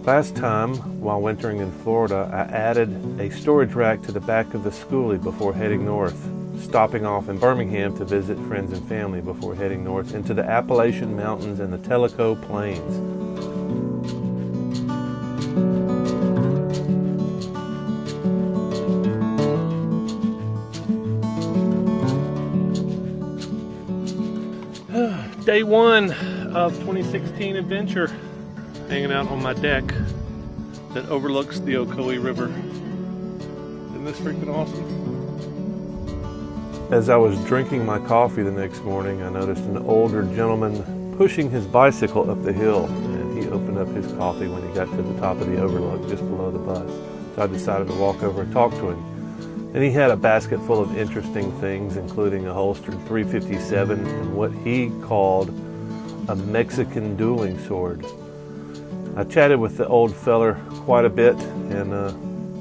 Last time, while wintering in Florida, I added a storage rack to the back of the Skoolie before heading north, stopping off in Birmingham to visit friends and family before heading north into the Appalachian Mountains and the Tellico Plains. Day one of 2016 adventure, hanging out on my deck that overlooks the Ocoee River. Isn't this freaking awesome? As I was drinking my coffee the next morning, I noticed an older gentleman pushing his bicycle up the hill, and he opened up his coffee when he got to the top of the overlook just below the bus. So I decided to walk over and talk to him. And he had a basket full of interesting things, including a holstered .357 and what he called a Mexican dueling sword. I chatted with the old feller quite a bit, and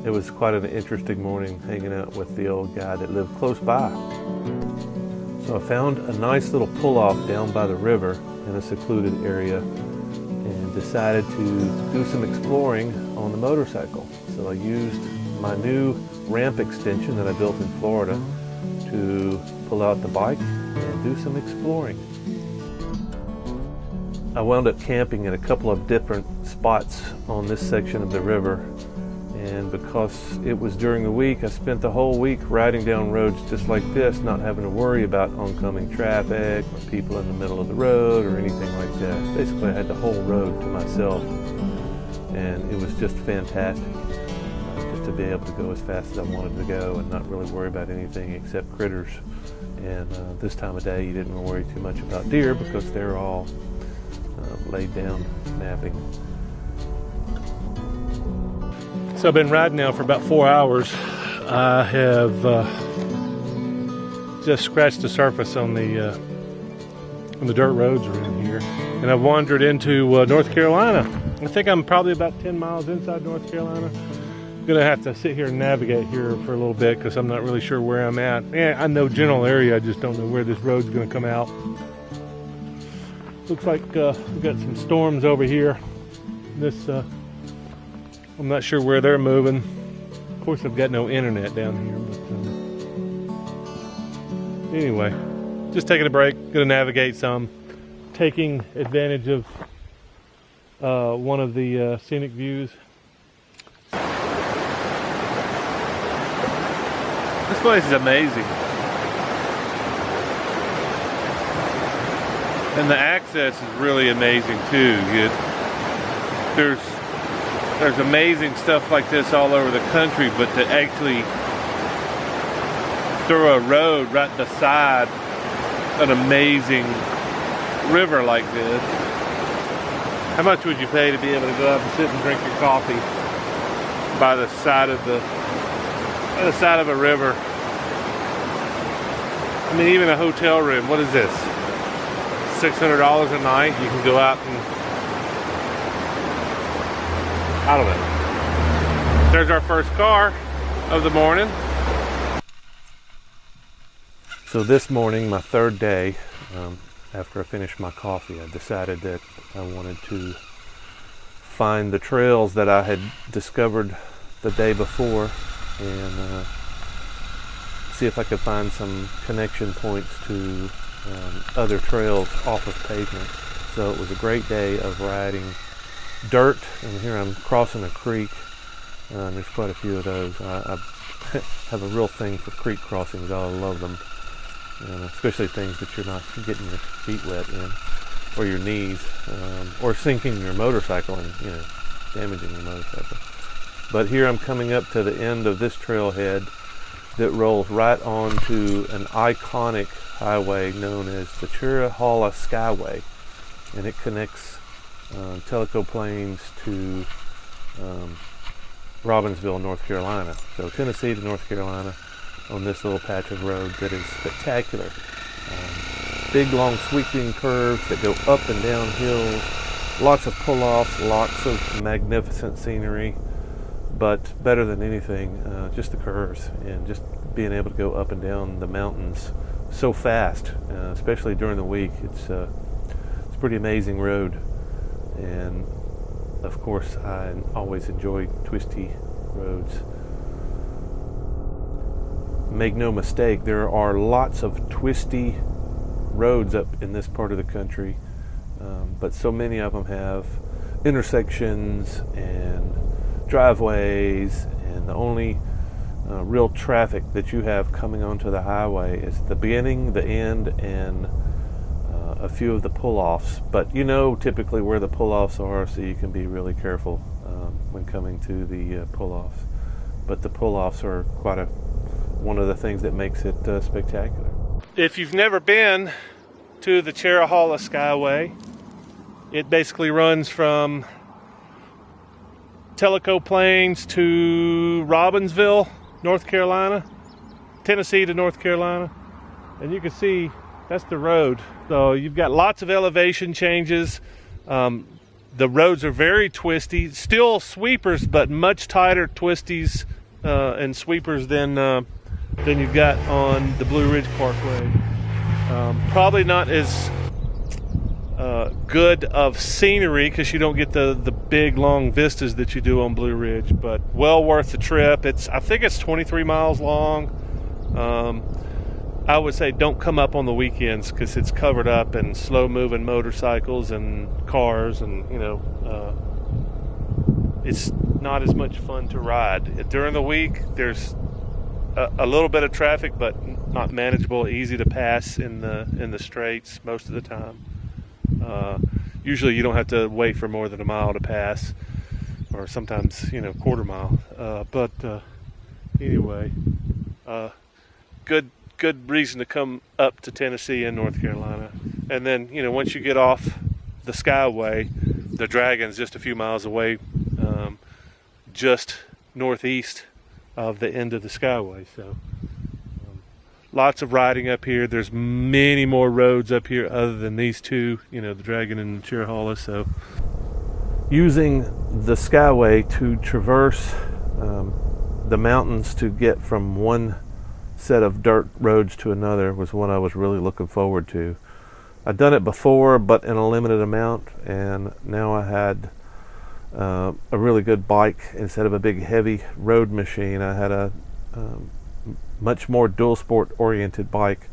it was quite an interesting morning hanging out with the old guy that lived close by. So I found a nice little pull-off down by the river in a secluded area and decided to do some exploring on the motorcycle. So I used my new ramp extension that I built in Florida to pull out the bike and do some exploring. I wound up camping in a couple of different spots on this section of the river, and because it was during the week, I spent the whole week riding down roads just like this, not having to worry about oncoming traffic or people in the middle of the road or anything like that. Basically, I had the whole road to myself, and it was just fantastic. To be able to go as fast as I wanted to go and not really worry about anything except critters. And this time of day you didn't worry too much about deer because they're all laid down napping. So I've been riding now for about 4 hours. I have just scratched the surface on the dirt roads around here, and I've wandered into North Carolina. I think I'm probably about 10 miles inside North Carolina. Gonna have to sit here and navigate here for a little bit because I'm not really sure where I'm at. Yeah, I know general area, I just don't know where this road's gonna come out. Looks like we've got some storms over here. This I'm not sure where they're moving. Of course, I've got no internet down here. But anyway, just taking a break. Gonna navigate some, taking advantage of one of the scenic views. This place is amazing. And the access is really amazing too. There's amazing stuff like this all over the country, but to actually throw a road right beside an amazing river like this. How much would you pay to be able to go out and sit and drink your coffee by the side of a river? I mean, even a hotel room, what is this? $600 a night? You can go out and, I don't know. There's our first car of the morning. So this morning, my third day, after I finished my coffee, I decided that I wanted to find the trails that I had discovered the day before and see if I could find some connection points to other trails off of pavement. So it was a great day of riding dirt, and here I'm crossing a creek. There's quite a few of those. I have a real thing for creek crossings. I love them, especially things that you're not getting your feet wet in, or your knees, or sinking your motorcycle and damaging your motorcycle. But here I'm coming up to the end of this trailhead that rolls right onto an iconic highway known as the Chirrahalla Skyway, and it connects Tellico Plains to Robbinsville, North Carolina. So Tennessee to North Carolina on this little patch of road that is spectacular. Big long sweeping curves that go up and down hills, lots of pull-offs, lots of magnificent scenery. But better than anything, just the curves and just being able to go up and down the mountains so fast, especially during the week. It's a pretty amazing road, and of course, I always enjoy twisty roads. Make no mistake, there are lots of twisty roads up in this part of the country, but so many of them have intersections and driveways, and the only real traffic that you have coming onto the highway is the beginning, the end, and a few of the pull-offs. But you know typically where the pull-offs are, so you can be really careful when coming to the pull-offs. But the pull-offs are one of the things that makes it spectacular. If you've never been to the Cherahalla Skyway, it basically runs from Tellico Plains to Robbinsville, North Carolina, Tennessee to North Carolina, and you can see that's the road. So you've got lots of elevation changes. The roads are very twisty, still sweepers, but much tighter twisties and sweepers than you've got on the Blue Ridge Parkway. Probably not as good of scenery because you don't get the big long vistas that you do on Blue Ridge, but well worth the trip. I think it's 23 miles long. I would say don't come up on the weekends because it's covered up and slow moving motorcycles and cars, and it's not as much fun to ride. During the week there's a little bit of traffic, but not manageable, easy to pass in the straights most of the time. Usually you don't have to wait for more than a mile to pass, or sometimes quarter mile. But anyway, good reason to come up to Tennessee and North Carolina. And then once you get off the Skyway, the Dragon's just a few miles away, just northeast of the end of the Skyway. So lots of riding up here. There's many more roads up here other than these two, the Dragon and Cherahalla. So using the Skyway to traverse the mountains to get from one set of dirt roads to another was what I was really looking forward to. I'd done it before, but in a limited amount, and now I had a really good bike. Instead of a big heavy road machine, I had a much more dual sport oriented bike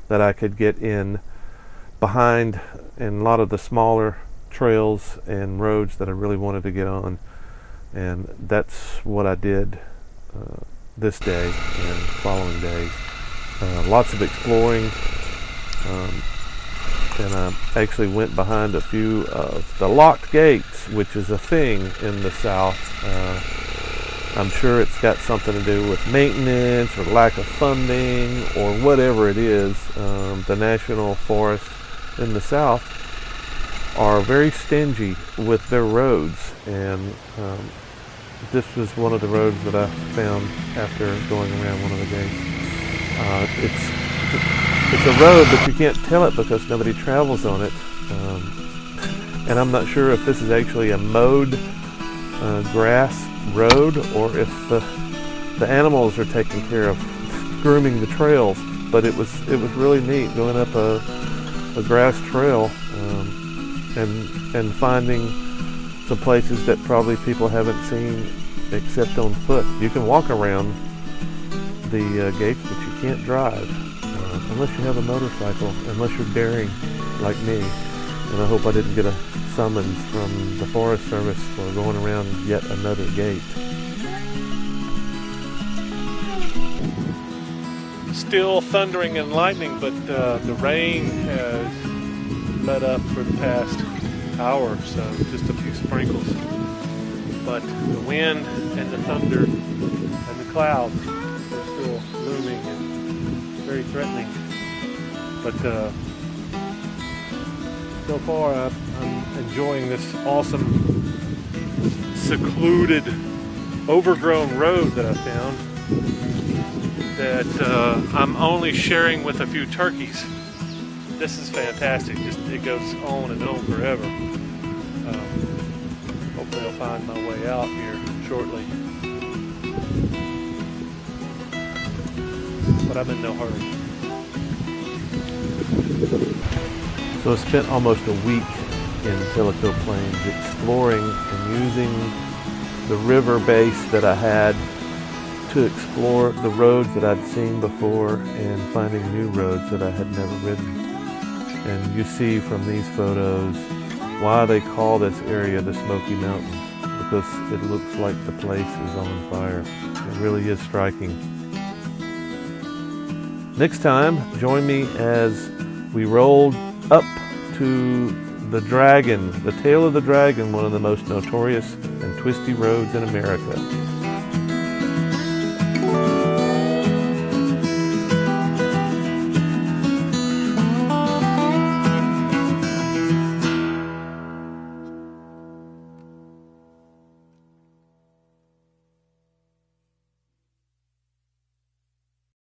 that I could get in behind in a lot of the smaller trails and roads that I really wanted to get on, and that's what I did this day and following days. Lots of exploring, and I actually went behind a few of the locked gates, which is a thing in the South. I'm sure it's got something to do with maintenance or lack of funding or whatever it is. The national forests in the South are very stingy with their roads, and this was one of the roads that I found after going around one of the gates. It's a road, but you can't tell it because nobody travels on it. And I'm not sure if this is actually a mowed grass road or if the animals are taking care of grooming the trails. But it was really neat going up a grass trail and finding some places that probably people haven't seen except on foot. You can walk around the gates, but you can't drive unless you have a motorcycle, unless you're daring like me. And I hope I didn't get a summons from the Forest Service for going around yet another gate. Still thundering and lightning, but the rain has let up for the past hour or so, just a few sprinkles. But the wind and the thunder and the clouds are still looming and very threatening. But so far I'm enjoying this awesome, secluded, overgrown road that I found that I'm only sharing with a few turkeys. This is fantastic. It goes on and on forever. Hopefully I'll find my way out here shortly. But I'm in no hurry. So I spent almost a week in Tellico Plains, exploring and using the river base that I had to explore the roads that I'd seen before and finding new roads that I had never ridden. And you see from these photos why they call this area the Smoky Mountains, because it looks like the place is on fire. It really is striking. Next time, join me as we roll up to the Dragon, the Tail of the Dragon, one of the most notorious and twisty roads in America.